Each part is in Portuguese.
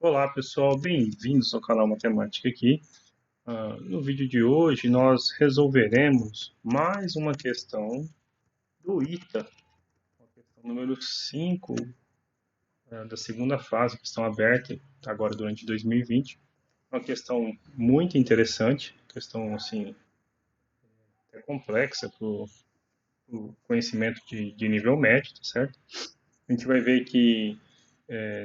Olá pessoal, bem-vindos ao canal Matemática aqui. No vídeo de hoje nós resolveremos mais uma questão do ITA, a questão número 5 da segunda fase, questão aberta agora durante 2020. Uma questão muito interessante, questão assim, é complexa para o conhecimento de nível médio, tá certo? A gente vai ver que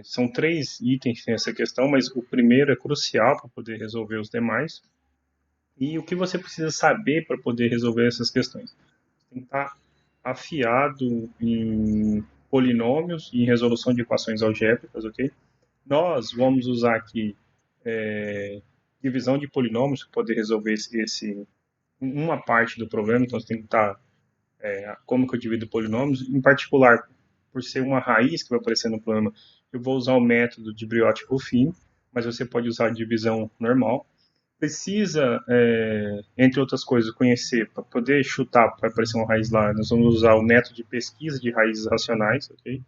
são três itens nessa questão, mas o primeiro é crucial para poder resolver os demais. E o que você precisa saber para poder resolver essas questões? Você tem que estar afiado em polinômios e em resolução de equações algébricas, ok? Nós vamos usar aqui divisão de polinômios para poder resolver uma parte do problema, então você tem que estar como que eu divido polinômios, em particular, por ser uma raiz que vai aparecer no problema, eu vou usar o método de Briot-Ruffin, mas você pode usar a divisão normal. Precisa, entre outras coisas, conhecer, para poder chutar, para aparecer uma raiz lá, nós vamos usar o método de pesquisa de raízes racionais, ok?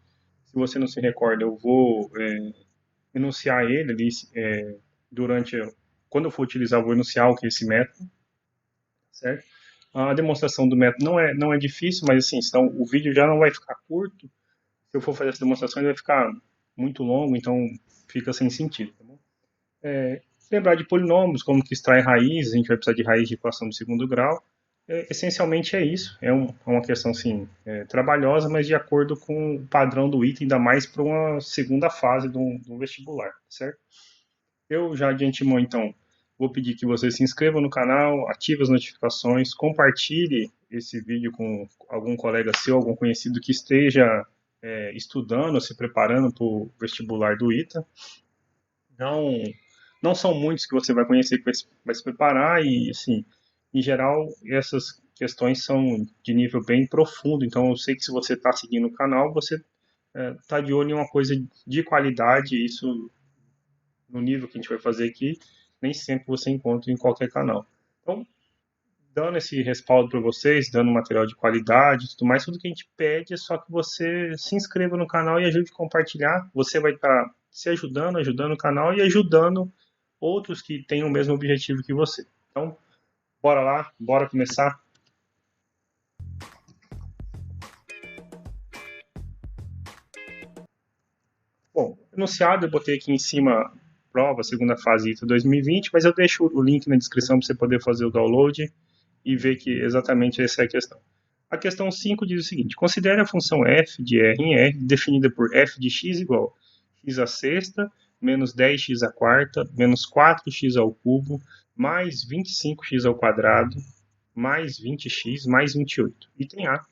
Se você não se recorda, eu vou enunciar ele ali, durante, quando eu for utilizar, eu vou enunciar o que é esse método, certo? A demonstração do método não é difícil, mas assim, senão o vídeo já não vai ficar curto. Se eu for fazer essa demonstração, ele vai ficar muito longo, então fica sem sentido, tá bom? Lembrar de polinômios, como que extrai raízes, a gente vai precisar de raiz de equação do segundo grau. Essencialmente é isso, uma questão assim, trabalhosa, mas de acordo com o padrão do item, ainda mais para uma segunda fase do vestibular, certo? Eu já de antemão, então, vou pedir que você se inscreva no canal, ative as notificações, compartilhe esse vídeo com algum colega seu, algum conhecido que esteja estudando, se preparando para o vestibular do ITA. Não, não são muitos que você vai conhecer que vai se preparar e, assim, em geral, essas questões são de nível bem profundo. Então, eu sei que se você está seguindo o canal, você está de olho em uma coisa de qualidade. E isso, no nível que a gente vai fazer aqui, nem sempre você encontra em qualquer canal. Então, dando esse respaldo para vocês, dando material de qualidade e tudo mais, tudo que a gente pede é só que você se inscreva no canal e ajude a compartilhar. Você vai estar se ajudando o canal e ajudando outros que têm o mesmo objetivo que você. Então, bora lá, bora começar. Bom, enunciado, eu botei aqui em cima prova, segunda fase ITA 2020, mas eu deixo o link na descrição para você poder fazer o download e ver que exatamente essa é a questão. A questão 5 diz o seguinte: considere a função f de r em r definida por f de x igual x à sexta menos 10x à quarta menos 4x ao cubo mais 25x ao quadrado mais 20x mais 28. Item A.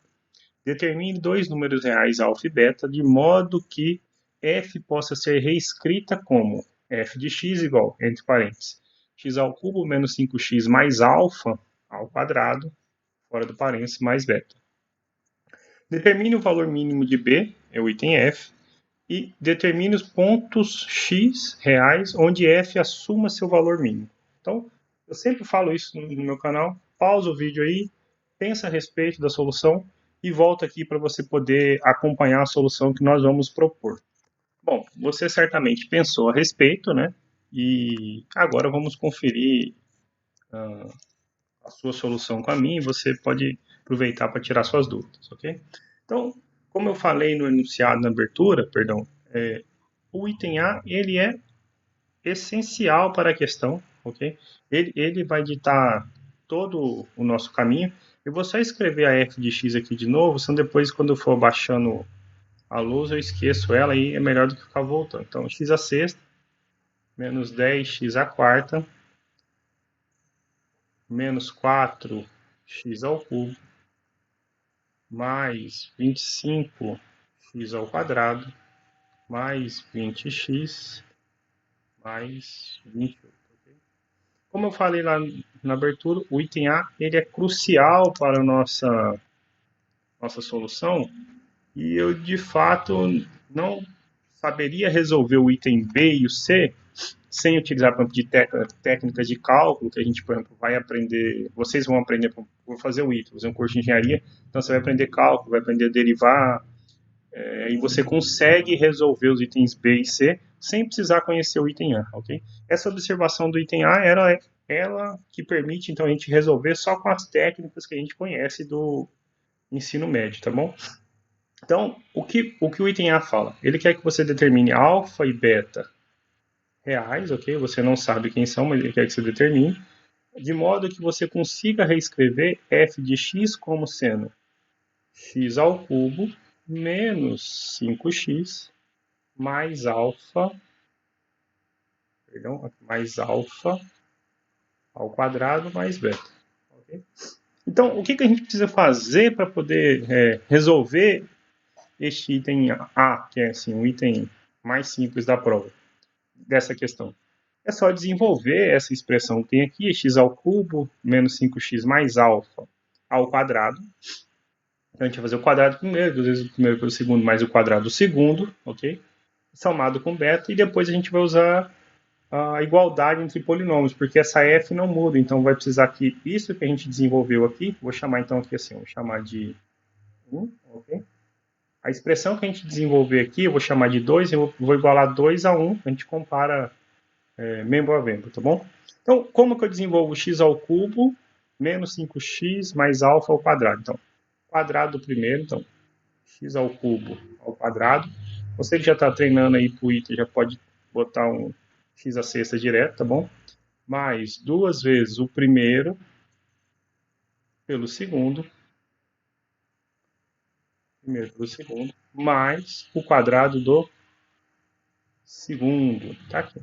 Determine dois números reais alfa e beta de modo que f possa ser reescrita como f de x igual, entre parênteses, x ao cubo menos 5x mais alfa ao quadrado, fora do parênteses, mais beta. Determine o valor mínimo de b, é o item f, e determine os pontos x reais onde f assuma seu valor mínimo. Então, eu sempre falo isso no meu canal. Pausa o vídeo aí, pensa a respeito da solução e volta aqui para você poder acompanhar a solução que nós vamos propor. Bom, você certamente pensou a respeito, né? E agora vamos conferir a sua solução com a minha e você pode aproveitar para tirar suas dúvidas, ok? Então, como eu falei no enunciado, na abertura, perdão, o item A, ele é essencial para a questão, ok? Ele vai ditar todo o nosso caminho. Eu vou só escrever a f de x aqui de novo, senão depois, quando eu for baixando a luz, eu esqueço ela e é melhor do que ficar voltando. Então, x à sexta, menos 10x à quarta, menos 4x ao cubo, mais 25x ao quadrado, mais 20x, mais 28. Okay? Como eu falei lá na abertura, o item A ele é crucial para a nossa solução e eu, de fato, não saberia resolver o item B e o C sem utilizar, por exemplo, de técnicas de cálculo, que a gente, por exemplo, vai aprender, vocês vão aprender, vou fazer o ITA, fazer um curso de engenharia, então você vai aprender cálculo, vai aprender a derivar, E você consegue resolver os itens B e C sem precisar conhecer o item A, ok? Essa observação do item A era ela que permite, então, a gente resolver só com as técnicas que a gente conhece do ensino médio, tá bom? Então, o item A fala? Ele quer que você determine alfa e beta reais, ok? Você não sabe quem são, mas ele quer que você determine, de modo que você consiga reescrever f de x como sendo x ao cubo menos 5x mais alfa, mais alfa ao quadrado mais beta. Okay? Então, o que a gente precisa fazer para poder resolver este item A, que é assim, o item mais simples da prova, dessa questão? É só desenvolver essa expressão que tem aqui, x ao cubo menos 5x mais alfa ao quadrado. Então, a gente vai fazer o quadrado primeiro, 2 vezes o primeiro pelo segundo mais o quadrado do segundo, ok? Somado com beta, e depois a gente vai usar a igualdade entre polinômios, porque essa f não muda, então vai precisar que isso que a gente desenvolveu aqui, vou chamar então aqui assim, vou chamar de 1, ok? A expressão que a gente desenvolver aqui, eu vou chamar de 2, eu vou igualar 2 a 1, a gente compara membro a membro, tá bom? Então, como que eu desenvolvo x ao cubo menos 5x mais alfa ao quadrado? Então, quadrado primeiro, então, x ao cubo ao quadrado. Você que já está treinando aí para o ITA, já pode botar um x à sexta direto, tá bom? Mais 2 vezes o primeiro pelo segundo, mais o quadrado do segundo, tá aqui,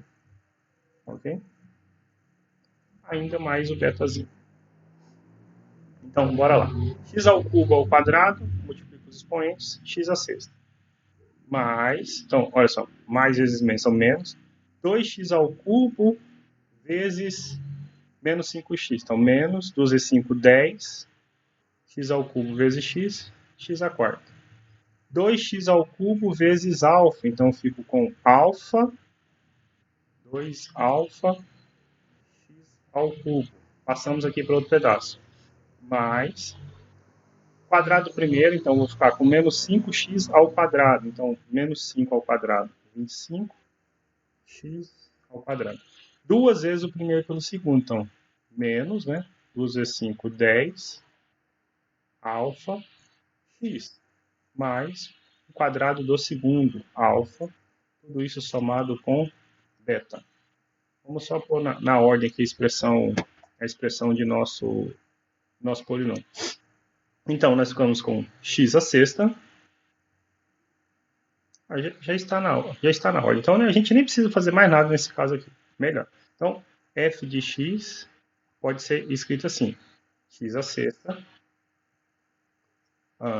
ok? Ainda mais o betazinho. Então, bora lá. X ao cubo ao quadrado, multiplica os expoentes, x à sexta. Mais, então, olha só, mais vezes menos são menos. 2x ao cubo vezes menos 5x. Então, menos 2 vezes 5, 10. X ao cubo vezes x, x à quarta. 2x ao cubo vezes alfa. Então, eu fico com alfa, 2 alfa, x ao cubo. Passamos aqui para outro pedaço. Mais quadrado primeiro, então vou ficar com menos 5x ao quadrado. Então, menos 5 ao quadrado, 25x ao quadrado. 2 vezes o primeiro pelo segundo, então, menos, né? 2 vezes 5, 10, alfa, x, mais o quadrado do segundo, alfa, tudo isso somado com beta. Vamos só pôr na ordem aqui a expressão de nosso polinômio. Então, nós ficamos com x à sexta. Já está na ordem. Então, né, a gente nem precisa fazer mais nada nesse caso aqui. Melhor. Então, f de x pode ser escrito assim. X à sexta,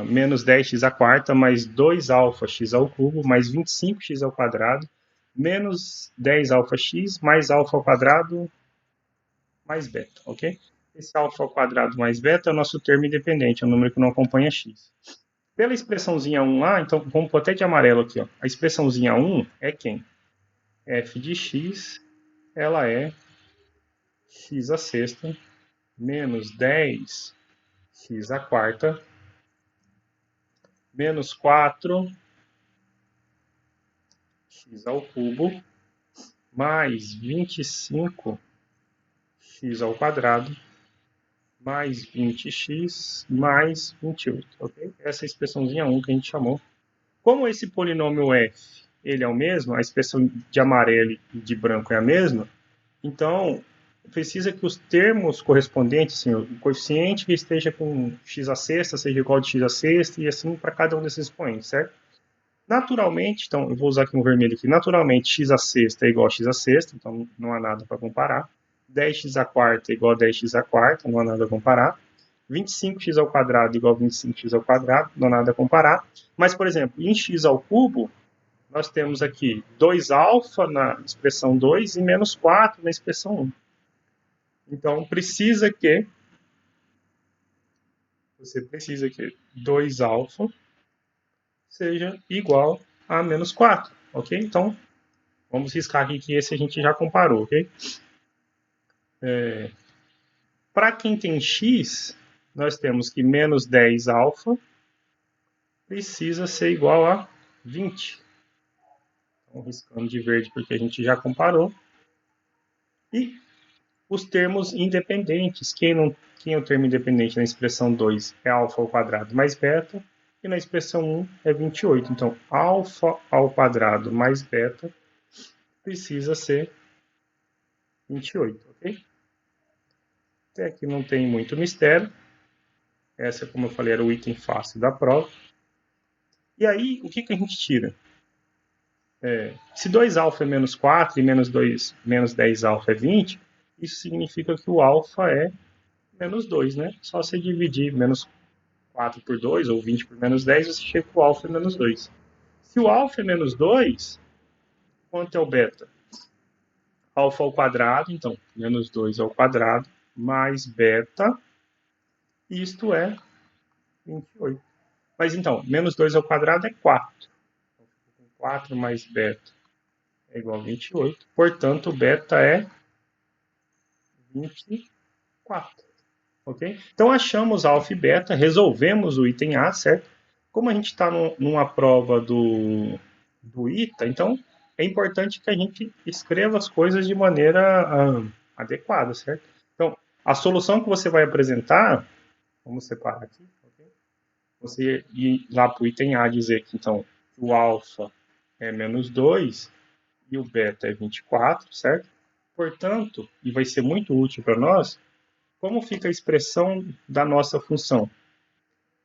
menos 10x à quarta, mais 2 alfa x ao cubo, mais 25x ao quadrado, menos 10 alfa x, mais alfa ao quadrado, mais beta, ok? Esse alfa ao quadrado mais beta é o nosso termo independente, é o número que não acompanha x. Pela expressãozinha 1 lá, então vamos pôr até de amarelo aqui, ó. A expressãozinha 1 é quem? F de x, ela é x à sexta, menos 10x à quarta, menos 4x ao cubo, mais 25x ao quadrado, mais 20x, mais 28, ok? Essa é a expressãozinha 1 que a gente chamou. Como esse polinômio f, ele é o mesmo, a expressão de amarelo e de branco é a mesma, então precisa que os termos correspondentes, assim, o coeficiente que esteja com x à sexta seja igual de x à sexta e assim para cada um desses expoentes, certo? Naturalmente, então, eu vou usar aqui um vermelho aqui, naturalmente x à sexta é igual a x à sexta, então não há nada para comparar. 10x à quarta é igual a 10x à quarta, não há nada a comparar. 25x ao quadrado igual a 25x ao quadrado, não há nada a comparar. Mas, por exemplo, em x ao cubo, nós temos aqui 2 alfa na expressão 2 e menos 4 na expressão 1. Então, você precisa que 2 alfa seja igual a menos 4, ok? Então, vamos riscar aqui que esse a gente já comparou, ok? Para quem tem x, nós temos que menos 10 alfa precisa ser igual a 20. Então, riscando de verde porque a gente já comparou. E os termos independentes. Quem é o termo independente na expressão 2? É alfa ao quadrado mais beta. E na expressão 1 é 28. Então, alfa ao quadrado mais beta precisa ser 28, ok? Até aqui não tem muito mistério. Essa, como eu falei, era o item fácil da prova. E aí, o que a gente tira? Se 2 alfa é menos 4 e menos 10 alfa é 20, isso significa que o alfa é menos 2, né? Só você dividir menos 4 por 2 ou 20 por menos 10, você chega que o alfa é menos 2. Se o alfa é menos 2, quanto é o beta? Alfa ao quadrado, então, menos 2 ao quadrado, mais beta, isto é 28. Mas então, menos 2 ao quadrado é 4. 4 mais beta é igual a 28. Portanto, beta é 24. Ok? Então, achamos alfa e beta, resolvemos o item A, certo? Como a gente está numa prova do ITA, então é importante que a gente escreva as coisas de maneira adequada, certo? Então, a solução que você vai apresentar, vamos separar aqui, ok? Você ir lá para o item A dizer que então o alfa é menos 2 e o beta é 24, certo? Portanto, e vai ser muito útil para nós, como fica a expressão da nossa função?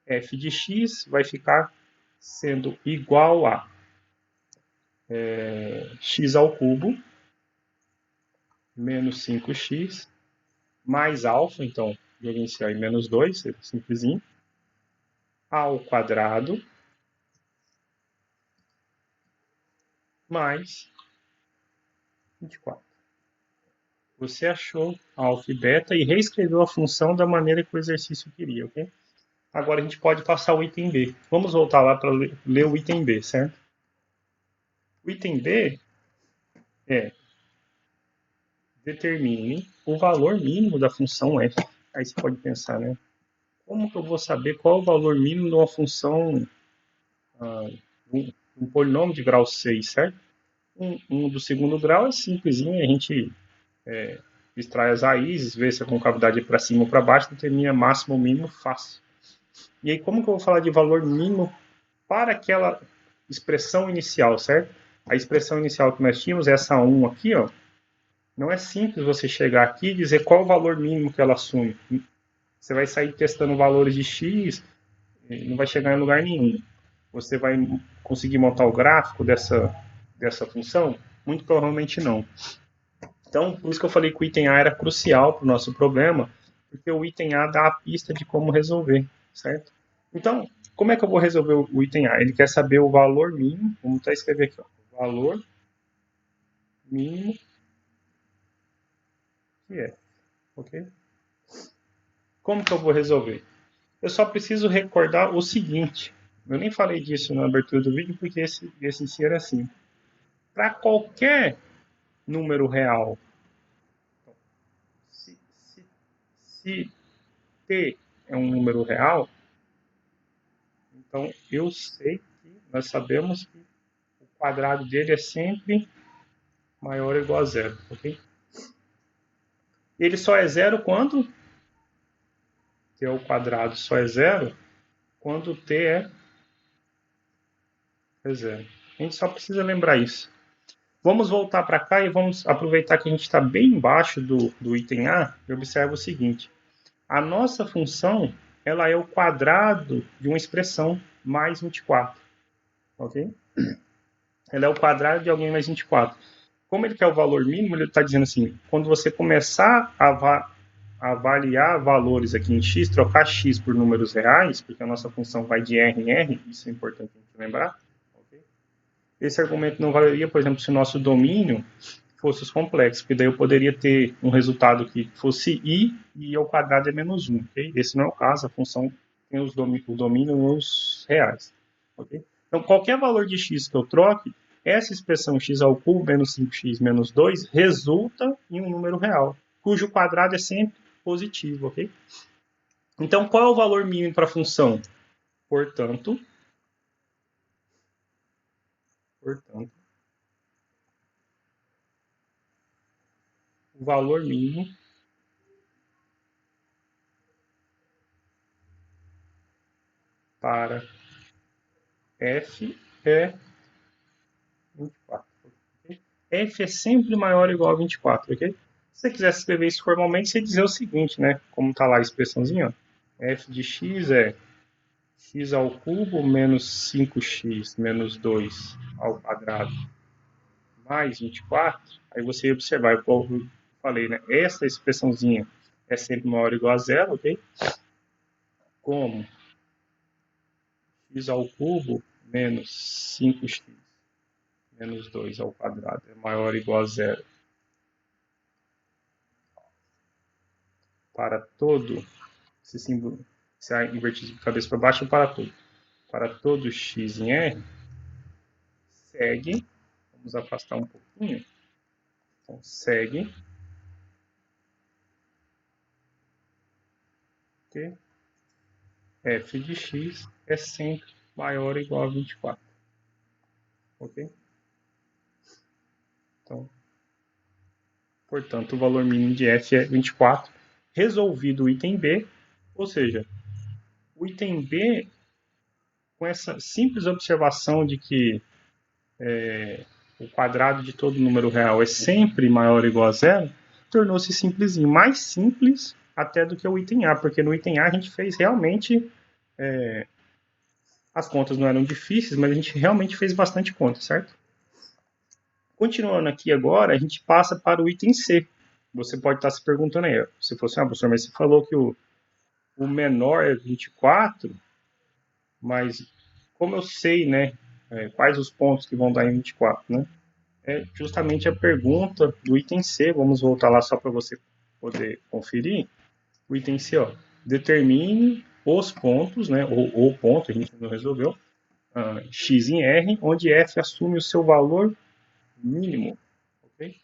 F de x vai ficar sendo igual a x ao cubo menos 5x mais alfa, então gerenciar em menos 2, simplesinho, ao quadrado mais 24. Você achou alfa e beta e reescreveu a função da maneira que o exercício queria, ok? Agora a gente pode passar o item B. Vamos voltar lá para ler o item B, certo? O item B é determine o valor mínimo da função f. Aí você pode pensar, né? Como que eu vou saber qual é o valor mínimo de uma função, um polinômio de grau 6, certo? Um do segundo grau é simplesinho, a gente extrai as raízes, vê se a concavidade é para cima ou para baixo, determina máximo ou mínimo fácil. E aí, como que eu vou falar de valor mínimo para aquela expressão inicial, certo? A expressão inicial que nós tínhamos, essa 1 aqui, ó, não é simples você chegar aqui e dizer qual o valor mínimo que ela assume. Você vai sair testando valores de x e não vai chegar em lugar nenhum. Você vai conseguir montar o gráfico dessa função? Muito provavelmente não. Então, por isso que eu falei que o item A era crucial para o nosso problema, porque o item A dá a pista de como resolver, certo? Então, como é que eu vou resolver o item A? Ele quer saber o valor mínimo, vamos até escrever aqui, ó, valor mínimo que é, ok? Como que eu vou resolver? Eu só preciso recordar o seguinte, eu nem falei disso na abertura do vídeo, porque esse em si era assim. Para qualquer número real, se, se, se t é um número real, então eu sei que nós sabemos que o quadrado dele é sempre maior ou igual a zero, ok? Ele só é zero quando t ao quadrado só é zero quando t é zero. A gente só precisa lembrar isso. Vamos voltar para cá e vamos aproveitar que a gente está bem embaixo do item A e observa o seguinte. A nossa função ela é o quadrado de uma expressão mais 24. Ok? Ela é o quadrado de alguém mais 24. Como ele quer o valor mínimo, ele está dizendo assim, quando você começar a avaliar valores aqui em x, trocar x por números reais, porque a nossa função vai de R em R, isso é importante a gente lembrar. Okay? Esse argumento não valeria, por exemplo, se o nosso domínio fosse os complexos, porque daí eu poderia ter um resultado que fosse i ao quadrado é menos 1. Okay? Esse não é o caso, a função tem o domínio nos reais. Okay? Então, qualquer valor de x que eu troque, essa expressão x ao cubo menos 5x menos 2 resulta em um número real, cujo quadrado é sempre positivo. Okay? Então, qual é o valor mínimo para a função? Portanto, Portanto, o valor mínimo para f é 24. Okay? F é sempre maior ou igual a 24, ok? Se você quiser escrever isso formalmente, você dizer o seguinte, né? Como está lá a expressãozinha, ó. F de x é x ao cubo menos 5x menos 2 ao quadrado mais 24. Aí você observar, eu falei, né? Essa expressãozinha é sempre maior ou igual a zero, ok? Como x ao cubo menos 5x menos 2 ao quadrado é maior ou igual a zero para todo, esse símbolo, se é invertido de cabeça para baixo, para todo x em R, segue, vamos afastar um pouquinho, então segue, que f de x é sempre maior ou igual a 24, ok? Então, portanto, o valor mínimo de f é 24, resolvido o item B, ou seja, o item B, com essa simples observação de que o quadrado de todo número real é sempre maior ou igual a zero, tornou-se simplesinho, mais simples até do que o item A, porque no item A a gente fez realmente, as contas não eram difíceis, mas a gente realmente fez bastante conta, certo? Continuando aqui agora, a gente passa para o item C. Você pode estar se perguntando aí, se fosse, professor, mas você falou que o menor é 24, mas como eu sei, né, quais os pontos que vão dar em 24, né? É justamente a pergunta do item C. Vamos voltar lá só para você poder conferir. O item C, ó, determine os pontos, né, ou o ponto, a gente não resolveu, x em R, onde f assume o seu valor mínimo, ok?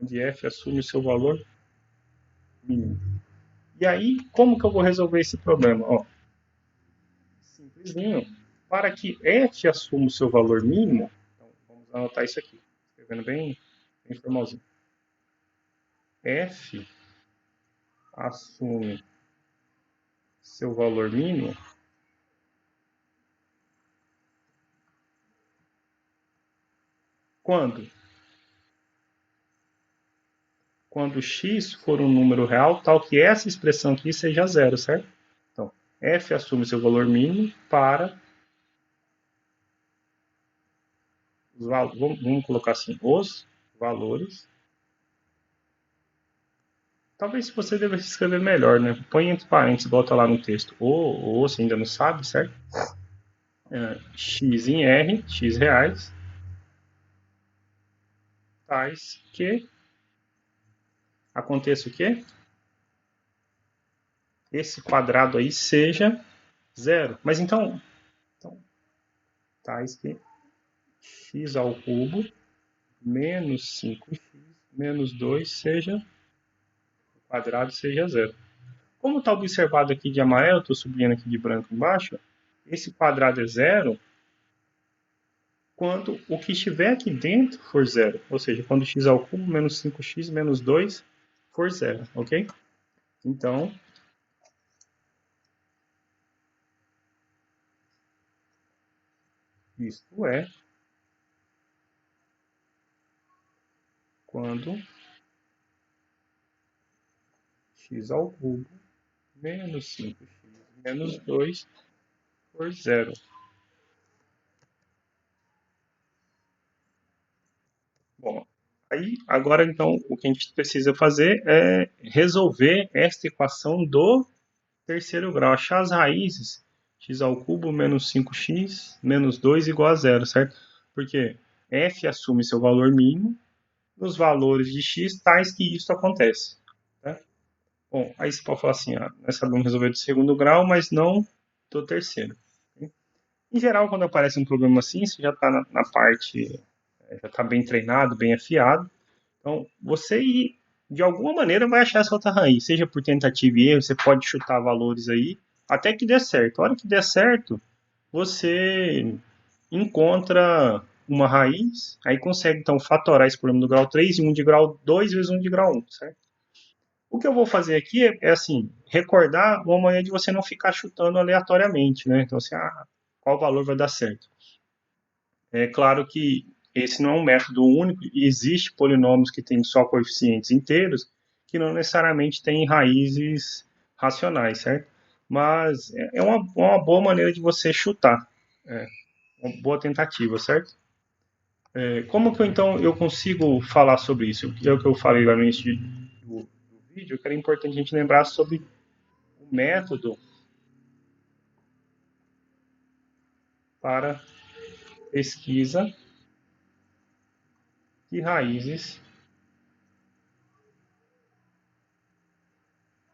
Onde f assume o seu valor mínimo. E aí, como que eu vou resolver esse problema? Ó, simplesinho. Para que f assuma o seu valor mínimo, então vamos anotar isso aqui, escrevendo bem formalzinho. F assume seu valor mínimo quando? Quando x for um número real, tal que essa expressão aqui seja zero, certo? Então, f assume seu valor mínimo para os valores, vamos colocar assim, os valores. Talvez se você devesse escrever melhor, né? Põe entre parênteses, bota lá no texto. Ou você ainda não sabe, certo? X em R, x reais, tais que aconteça o quê? Esse quadrado aí seja zero. Mas então tais que x ao cubo menos 5x menos 2 seja, o quadrado seja zero. Como está observado aqui de amarelo, estou sublinhando aqui de branco embaixo, esse quadrado é zero quando o que estiver aqui dentro for zero. Ou seja, quando x ao cubo menos 5x menos 2 for zero, ok? Então, isto é quando x ao cubo menos 5x menos 2 for zero. Bom, aí agora então o que a gente precisa fazer é resolver esta equação do terceiro grau, achar as raízes x ao cubo menos 5x menos 2 igual a zero, certo? Porque f assume seu valor mínimo nos valores de x tais que isso acontece. Né? Bom, aí você pode falar assim, nós sabemos resolver do segundo grau, mas não do terceiro. Em geral, quando aparece um problema assim, você já está na parte, já está bem treinado, bem afiado. Então, você, de alguma maneira, vai achar essa outra raiz. Seja por tentativa e erro, você pode chutar valores aí, até que dê certo. A hora que der certo, você encontra uma raiz, aí consegue então fatorar esse problema do grau 3 e 1 de grau 2 vezes 1 de grau 1, certo? O que eu vou fazer aqui é assim, recordar uma maneira de você não ficar chutando aleatoriamente, né? Então, assim, qual valor vai dar certo? É claro que esse não é um método único, e existe polinômios que têm só coeficientes inteiros, que não necessariamente têm raízes racionais, certo? Mas é uma boa maneira de você chutar, é uma boa tentativa, certo? Como que então eu consigo falar sobre isso? É o que eu falei lá no início do vídeo, que era importante a gente lembrar sobre o método para pesquisa de raízes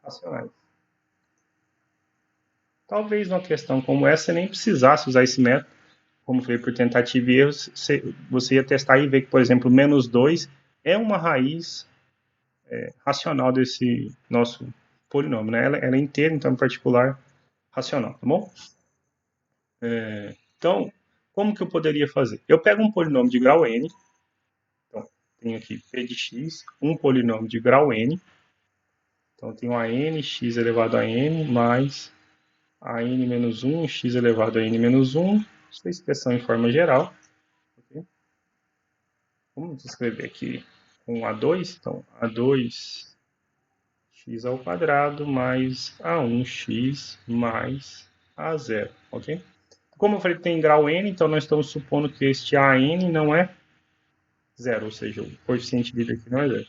racionais. Talvez numa questão como essa você nem precisasse usar esse método, como foi por tentativa e erro, você ia testar e ver que, por exemplo, menos 2 é uma raiz racional desse nosso polinômio, né? Ela é inteira, então, em particular, racional, tá bom? Então, como que eu poderia fazer? Eu pego um polinômio de grau n, então, tenho aqui p de x, um polinômio de grau n, então, tenho a n, x elevado a n, mais a n menos 1, x elevado a n menos 1, essa expressão em forma geral. Okay? Vamos escrever aqui com A2, então, A2 x ao quadrado mais A1x mais A0, ok? Como eu falei que tem grau n, então nós estamos supondo que este AN não é zero, ou seja, o coeficiente dele aqui não é zero.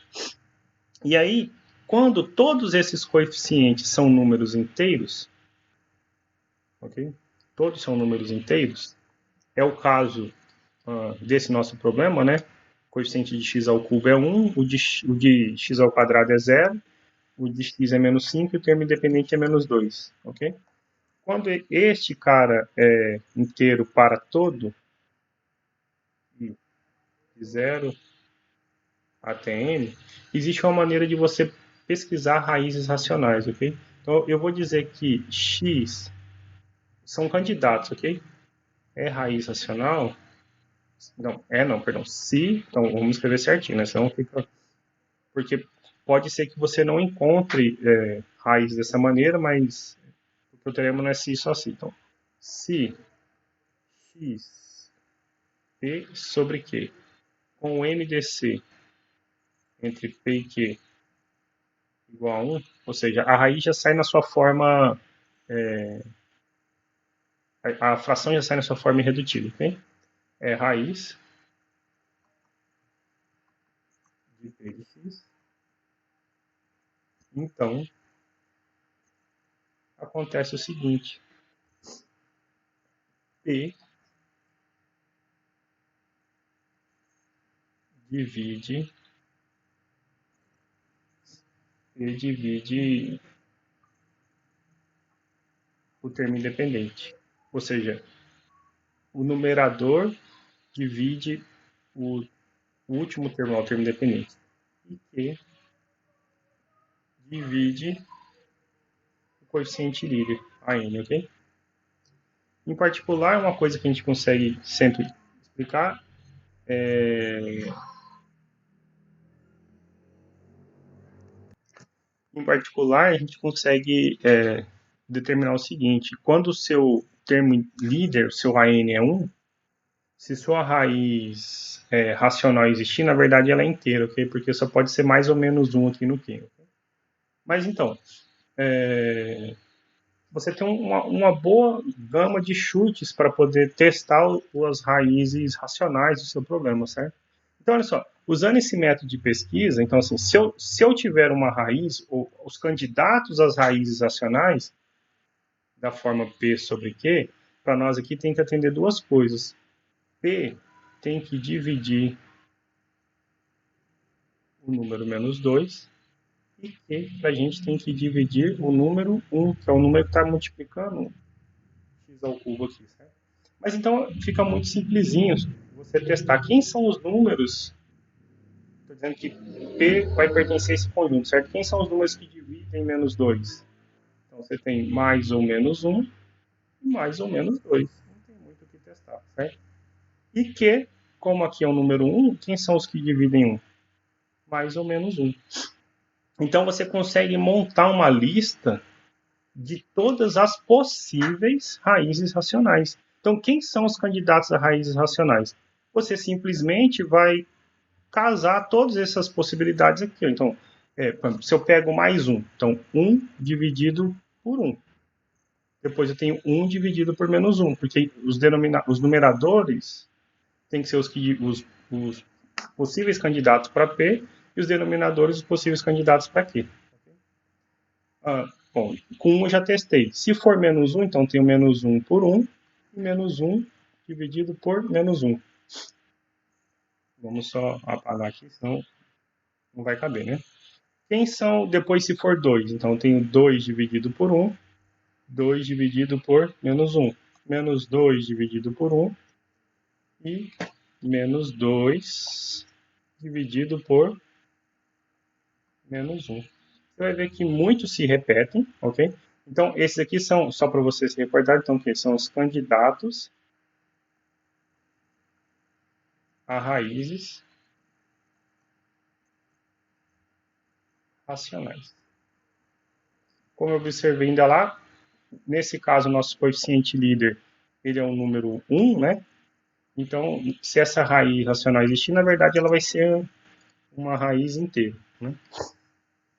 E aí, quando todos esses coeficientes são números inteiros, ok? Todos são números inteiros, é o caso desse nosso problema, né? O coeficiente de x ao cubo é 1, o de x ao quadrado é 0, o de x é menos 5 e o termo independente é menos 2, ok? Quando este cara é inteiro para todo, de 0 até n, existe uma maneira de você pesquisar raízes racionais, ok? Então, eu vou dizer que x são candidatos, ok? É raiz racional? Não, perdão. Se, então vamos escrever certinho, né? Senão fica. Porque pode ser que você não encontre raiz dessa maneira, mas o que eu teremos não é se só se. Então, se x p sobre q com o MDC entre p e q igual a 1, ou seja, a raiz já sai na sua forma, a fração já sai na sua forma irredutível, ok? É raiz de p de x. Então, acontece o seguinte, p divide, p divide o termo independente. Ou seja, o numerador divide o último termo, o termo independente. E q divide o coeficiente líder, a n, ok? Em particular, uma coisa que a gente consegue sempre explicar em particular, a gente consegue determinar o seguinte: quando o seu termo líder, o seu AN é 1, se sua raiz racional existir, na verdade ela é inteira, ok? Porque só pode ser mais ou menos 1 aqui no Q. Okay? Mas então, você tem uma boa gama de chutes para poder testar as raízes racionais do seu problema, certo? Então, olha só, usando esse método de pesquisa, então, assim, se eu tiver uma raiz, ou os candidatos às raízes racionais, da forma P sobre Q, para nós aqui tem que atender duas coisas. P tem que dividir o número menos 2, e Q, para a gente, tem que dividir o número 1, que é o número que está multiplicando x ao cubo aqui, certo? Mas então fica muito simplesinho você testar quem são os números. Estou dizendo que P vai pertencer a esse conjunto, certo? Quem são os números que dividem menos 2? Então você tem mais ou menos 1 e mais ou menos 2. Não tem muito o que testar, certo? E Q como aqui é o número 1, quem são os que dividem 1? Mais ou menos 1. Então, você consegue montar uma lista de todas as possíveis raízes racionais. Então, quem são os candidatos a raízes racionais? Você simplesmente vai casar todas essas possibilidades aqui. Então, se eu pego mais 1, então 1 dividido por 1. Depois eu tenho 1 dividido por menos 1, porque os numeradores têm que ser os possíveis candidatos para P e os denominadores os possíveis candidatos para Q. Bom, com 1 eu já testei. Se for menos 1, então tenho menos 1 por 1 e menos 1 dividido por menos 1. Vamos só apagar aqui, senão não vai caber, né? Quem são, depois se for 2? Então eu tenho 2 dividido por 1, 2 dividido por menos 1. Menos 2 dividido por 1 e menos 2 dividido por menos 1. Você vai ver que muitos se repetem, ok? Então, esses aqui são, só para você se recordar, então, que são os candidatos a raízes racionais. Como eu observei ainda lá, nesse caso, o nosso coeficiente líder, ele é o número 1, né? Então, se essa raiz racional existir, na verdade, ela vai ser uma raiz inteira, né?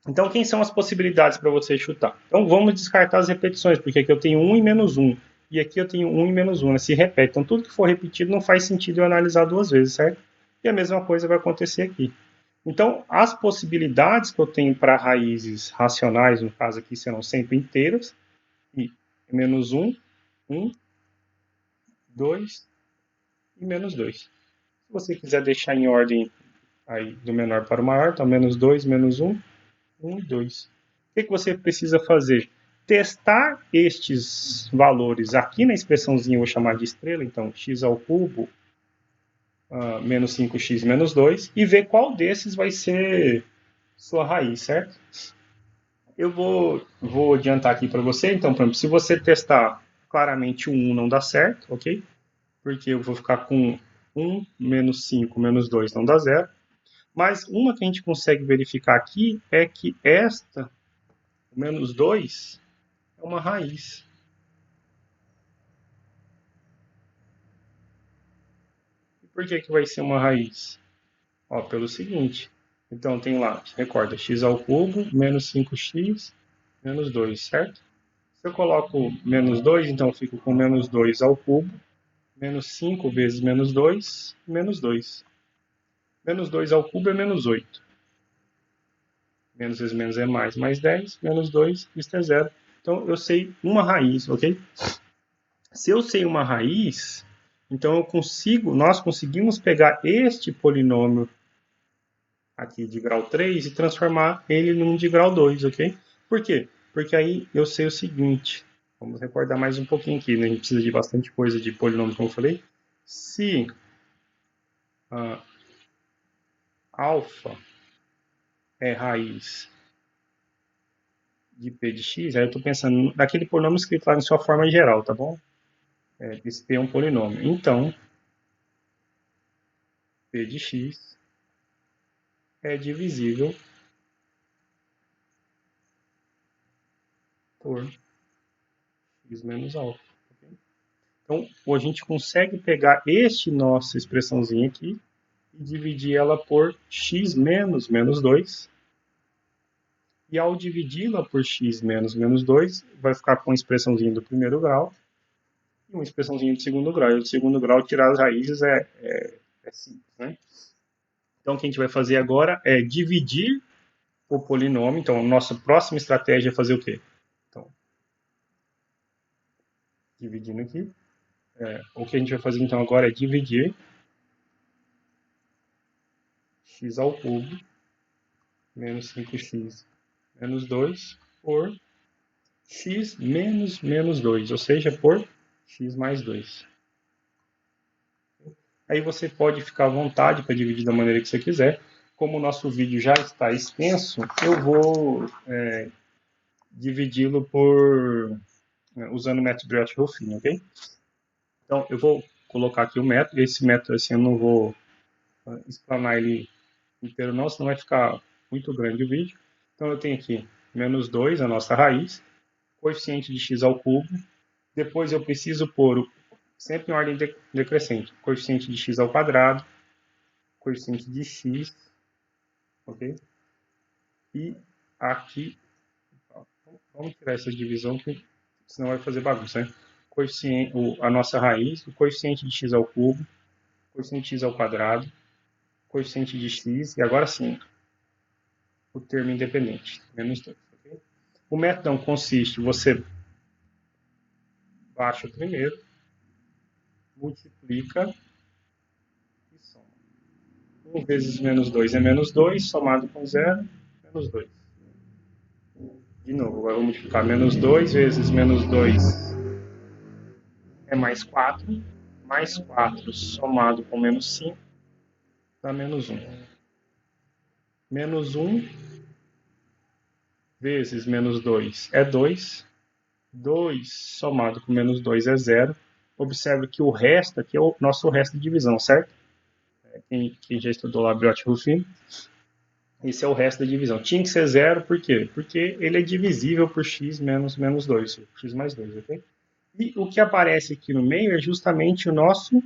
Então, quem são as possibilidades para você chutar? Então, vamos descartar as repetições, porque aqui eu tenho 1 e menos 1. E aqui eu tenho 1 e menos 1, né? Se repete. Então, tudo que for repetido não faz sentido eu analisar duas vezes, certo? E a mesma coisa vai acontecer aqui. Então, as possibilidades que eu tenho para raízes racionais, no caso aqui, serão sempre inteiras. E menos 1, 1, 2 e menos 2. Se você quiser deixar em ordem aí do menor para o maior, então menos 2, menos 1, 1 e 2. O que você precisa fazer? Testar estes valores aqui na expressãozinha, eu vou chamar de estrela, então x ao cubo menos 5x menos 2, e ver qual desses vai ser sua raiz, certo? Eu vou adiantar aqui para você, então, por exemplo, se você testar claramente o 1 não dá certo, ok? Porque eu vou ficar com 1 menos 5 menos 2 não dá zero. Mas uma que a gente consegue verificar aqui é que esta, o menos 2, é uma raiz. E por que vai ser uma raiz? Ó, pelo seguinte. Então tem lá, recorda, x ao cubo menos 5x menos 2, certo? Se eu coloco menos 2, então eu fico com menos 2 ao cubo, menos 5 vezes menos 2, menos 2. Menos 2 ao cubo é menos 8. Menos vezes menos é mais 10, menos 2, isto é zero. Então eu sei uma raiz, ok? Se eu sei uma raiz, então nós conseguimos pegar este polinômio aqui de grau 3 e transformar ele num de grau 2, ok? Por quê? Porque aí eu sei o seguinte, vamos recordar mais um pouquinho aqui, né? A gente precisa de bastante coisa de polinômio, como eu falei. Se alfa é raiz de p de x, aí eu estou pensando daquele polinômio escrito lá em sua forma geral, tá bom? Esse p é um polinômio. Então, p de x é divisível por x menos alfa. Okay? Então, a gente consegue pegar este nossa expressãozinha aqui e dividir ela por x menos menos 2. E ao dividi-la por x menos menos 2, vai ficar com a expressãozinha do primeiro grau e uma expressãozinha do segundo grau. E o segundo grau, tirar as raízes é simples, né? Então, o que a gente vai fazer agora é dividir o polinômio. Então, a nossa próxima estratégia é fazer o quê? Então, dividindo aqui. O que a gente vai fazer então agora é dividir x ao cubo menos 5x menos 2 por x menos menos 2, ou seja, por x mais 2. Aí você pode ficar à vontade para dividir da maneira que você quiser. Como o nosso vídeo já está extenso, eu vou dividi-lo por usando o método de Ruffin, ok? Então, eu vou colocar aqui o método. Esse método assim, eu não vou explanar ele inteiro não, senão vai ficar muito grande o vídeo. Então eu tenho aqui menos 2, a nossa raiz, coeficiente de x ao cubo. Depois eu preciso pôr, sempre em ordem decrescente, coeficiente de x ao quadrado, coeficiente de x, ok? E aqui, vamos tirar essa divisão, que senão vai fazer bagunça, né? Coeficiente, a nossa raiz, o coeficiente de x ao cubo, coeficiente de x ao quadrado, coeficiente de x, e agora sim, o termo independente, menos 2. Okay? O método consiste, você baixa o primeiro, multiplica e soma. 1 vezes menos 2 é menos 2, somado com 0, menos 2. De novo, agora eu vou multiplicar menos 2 vezes menos 2 é mais 4 somado com menos 5 dá menos 1. Menos 1 vezes menos 2 é 2. 2 somado com menos 2 é 0. Observe que o resto aqui é o nosso resto de divisão, certo? Quem já estudou lá Biot-Ruffin, esse é o resto da divisão. Tinha que ser 0, por quê? Porque ele é divisível por x menos menos 2, x mais 2, ok? E o que aparece aqui no meio é justamente o nosso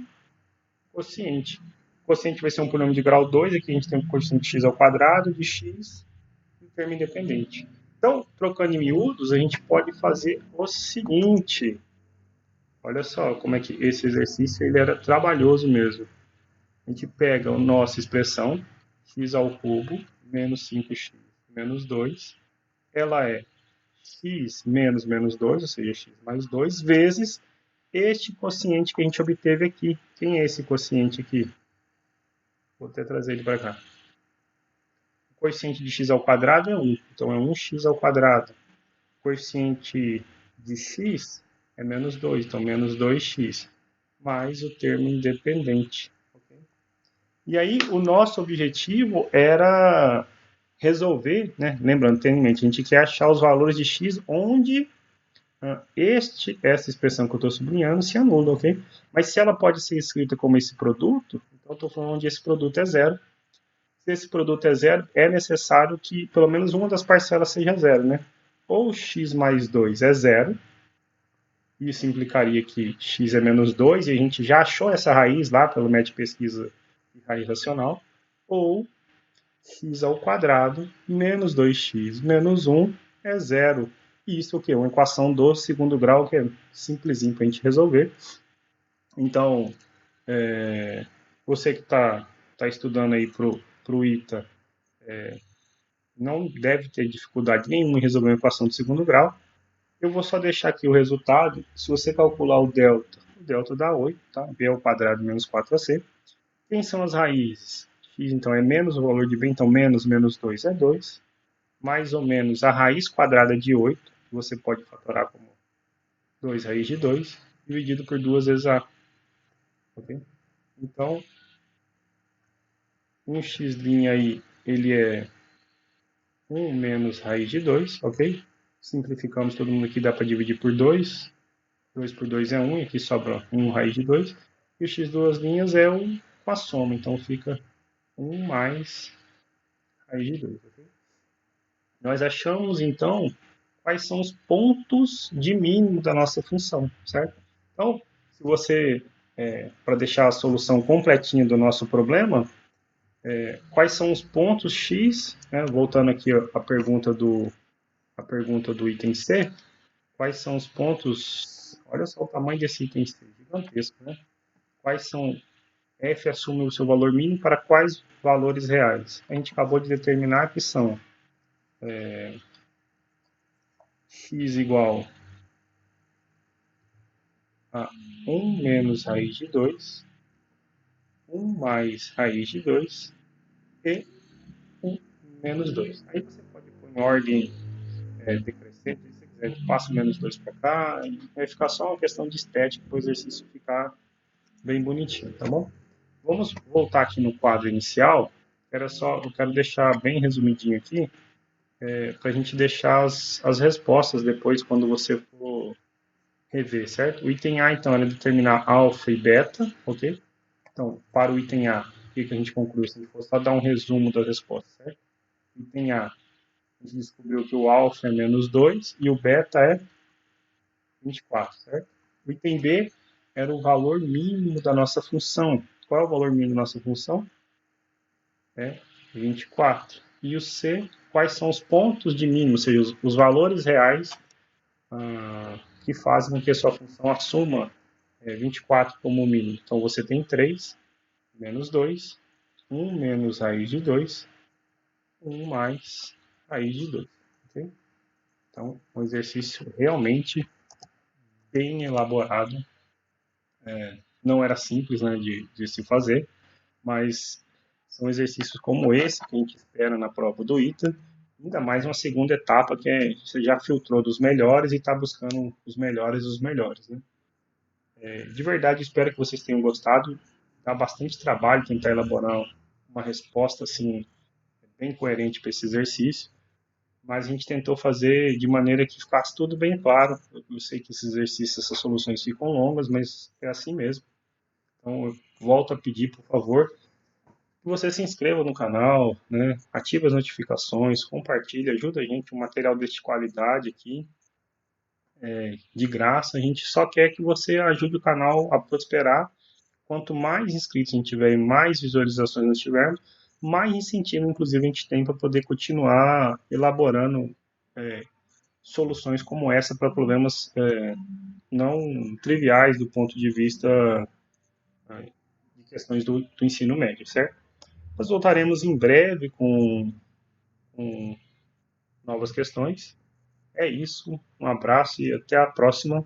quociente. O quociente vai ser um polínômio de grau 2, aqui a gente tem o quociente de x ao quadrado de x em termo independente. Então, trocando em miúdos, a gente pode fazer o seguinte. Olha só como é que esse exercício ele era trabalhoso mesmo. A gente pega a nossa expressão, x ao cubo menos 5x menos 2. Ela é x menos menos 2, ou seja, x mais 2, vezes este quociente que a gente obteve aqui. Quem é esse quociente aqui? Vou até trazer ele para cá. O coeficiente de x ao quadrado é 1, então é 1x ao quadrado. O coeficiente de x é menos 2, então menos 2x, mais o termo independente. Okay? E aí, o nosso objetivo era resolver, né? Lembrando, tenha em mente, a gente quer achar os valores de x onde essa expressão que eu estou sublinhando se anula, ok? Mas se ela pode ser escrita como esse produto, então eu estou falando onde esse produto é zero. Se esse produto é zero, é necessário que pelo menos uma das parcelas seja zero, né? Ou x mais 2 é zero, isso implicaria que x é menos 2, e a gente já achou essa raiz lá pelo método de pesquisa de raiz racional, ou x ao quadrado menos 2x menos 1 é zero. E isso é o quê? Uma equação do segundo grau que é simplesinho para a gente resolver. Então, você que está estudando aí para o ITA, não deve ter dificuldade nenhuma em resolver uma equação de segundo grau. Eu vou só deixar aqui o resultado. Se você calcular o delta dá 8, tá? B ao quadrado menos 4ac. Quem são as raízes? X, então, é menos o valor de B, então menos menos 2 é 2. Mais ou menos a raiz quadrada de 8, que você pode fatorar como 2 raiz de 2, dividido por 2 vezes A. Okay? Então, 1x' aí, ele é 1 menos raiz de 2, ok? Simplificamos todo mundo aqui, dá para dividir por 2. 2 por 2 é 1, e aqui sobra 1 raiz de 2. E o x duas linhas é a soma, então fica 1 mais raiz de 2. Okay? Nós achamos, então, quais são os pontos de mínimo da nossa função, certo? Então, se você, para deixar a solução completinha do nosso problema, quais são os pontos x, né, voltando aqui a pergunta do item C, quais são os pontos, olha só o tamanho desse item C, gigantesco, né? Quais são, f assume o seu valor mínimo para quais valores reais? A gente acabou de determinar que são x igual a 1 menos raiz de 2, 1 mais raiz de 2 e 1 menos 2. Aí você pode pôr em ordem decrescente, se você quiser, passa o menos 2 para cá, e vai ficar só uma questão de estética para o exercício ficar bem bonitinho, tá bom? Vamos voltar aqui no quadro inicial. Eu quero deixar bem resumidinho aqui, para a gente deixar as respostas depois, quando você for rever, certo? O item A, então, era determinar alfa e beta, ok? Então, para o item A, o que a gente concluiu? Se a gente for só dar um resumo das respostas, certo? Item A, a gente descobriu que o alfa é menos 2 e o beta é 24, certo? O item B era o valor mínimo da nossa função. Qual é o valor mínimo da nossa função? É 24. E o C, quais são os pontos de mínimo, ou seja, os valores reais que fazem com que a sua função assuma 24 como mínimo. Então você tem 3 menos 2, 1 menos raiz de 2, 1 mais raiz de 2. Okay? Então, um exercício realmente bem elaborado. Não era simples, né, de se fazer, mas são exercícios como esse que a gente espera na prova do ITA, ainda mais uma segunda etapa que você já filtrou dos melhores e está buscando os melhores dos melhores. Né? De verdade, espero que vocês tenham gostado. Dá bastante trabalho tentar elaborar uma resposta assim bem coerente para esse exercício, mas a gente tentou fazer de maneira que ficasse tudo bem claro. Eu sei que esses exercícios, essas soluções ficam longas, mas é assim mesmo. Então, eu volto a pedir, por favor, que você se inscreva no canal, né? Ative as notificações, compartilhe, ajuda a gente, um material de qualidade aqui, de graça. A gente só quer que você ajude o canal a prosperar. Quanto mais inscritos a gente tiver e mais visualizações nós tivermos, mais incentivo, inclusive, a gente tem para poder continuar elaborando soluções como essa para problemas não triviais do ponto de vista de questões do ensino médio, certo? Nós voltaremos em breve com novas questões. É isso, um abraço e até a próxima.